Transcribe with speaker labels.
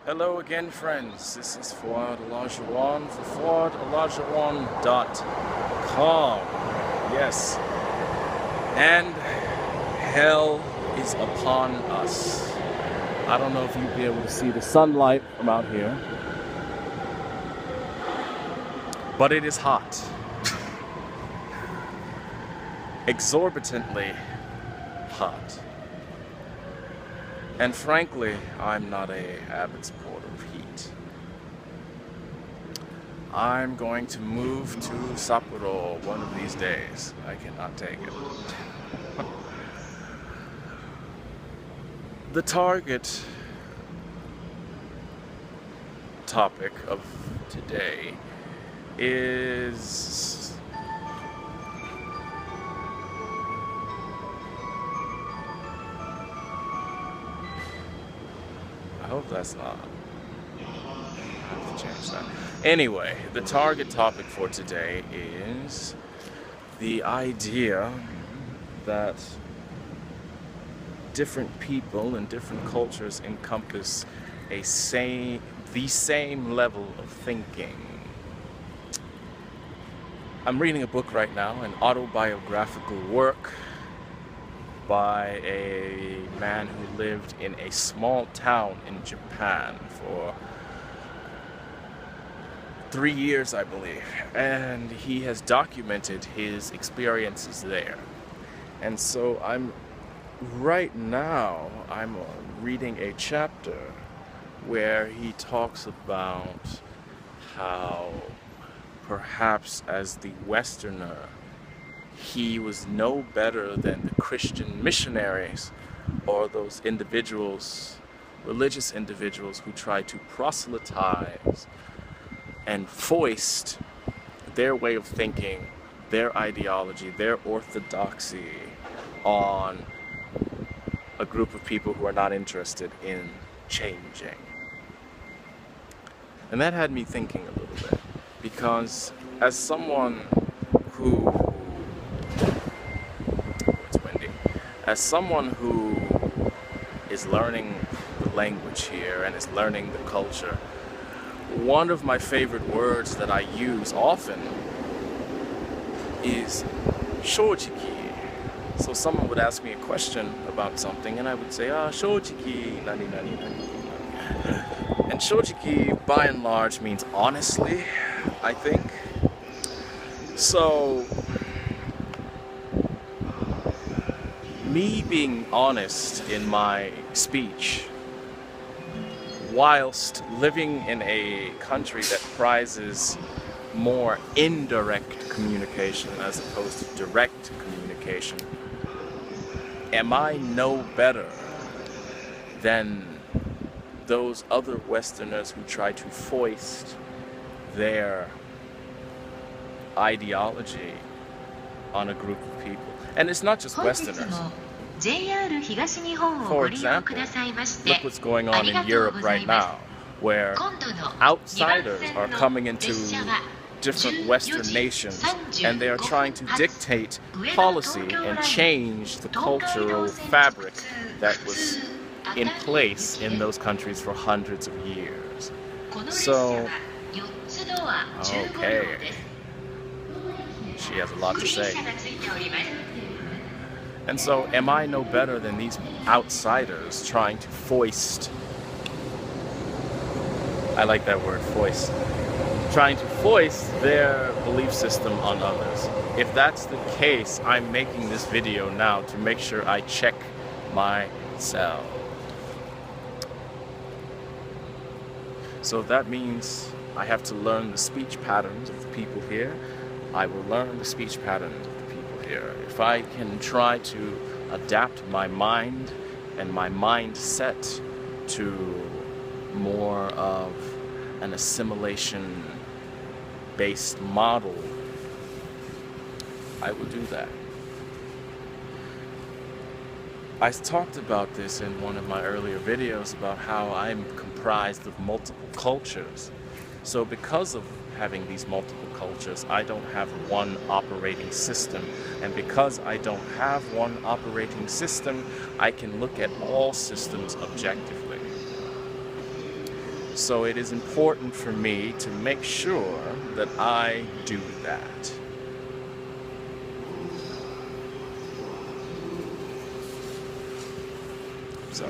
Speaker 1: Hello again, friends. This is FuadOlajuwon for FuadOlajuwon.com. Yes. And hell is upon us. I don't know if you'll be able to see the sunlight from out here, but it is hot. Exorbitantly hot. And frankly, I'm not an avid supporter of heat. I'm going to move to Sapporo one of these days. I cannot take it. The target topic of today is I hope that's not. I have to change that. Anyway, the target topic for today is the idea that different people and different cultures encompass the same level of thinking. I'm reading a book right now, an autobiographical work by a man who lived in a small town in Japan for 3 years, I believe, and he has documented his experiences there. And so right now I'm reading a chapter where he talks about how perhaps as the Westerner he was no better than the Christian missionaries or those individuals, religious individuals who tried to proselytize and foist their way of thinking, their ideology, their orthodoxy on a group of people who are not interested in changing. And that had me thinking a little bit, because as someone who is learning the language here and is learning the culture, one of my favorite words that I use often is shojiki. So someone would ask me a question about something and I would say, shojiki, nani nani nani. And shojiki, by and large, means honestly, I think. So me being honest in my speech, whilst living in a country that prizes more indirect communication as opposed to direct communication, am I no better than those other Westerners who try to foist their ideology on a group of people? And it's not just Westerners. For example, look what's going on in Europe right now, where outsiders are coming into different Western nations and they are trying to dictate policy and change the cultural fabric that was in place in those countries for hundreds of years. So, okay, she has a lot to say. And so, am I no better than these outsiders trying to foist, I like that word, foist, trying to foist their belief system on others? If that's the case, I'm making this video now to make sure I check myself. So that means I have to learn the speech patterns of the people here. I will learn the speech patterns of the people here. If I can try to adapt my mind and my mindset to more of an assimilation-based model, I will do that. I talked about this in one of my earlier videos about how I'm comprised of multiple cultures. So because of having these multiple cultures, I don't have one operating system. And because I don't have one operating system, I can look at all systems objectively. So it is important for me to make sure that I do that. So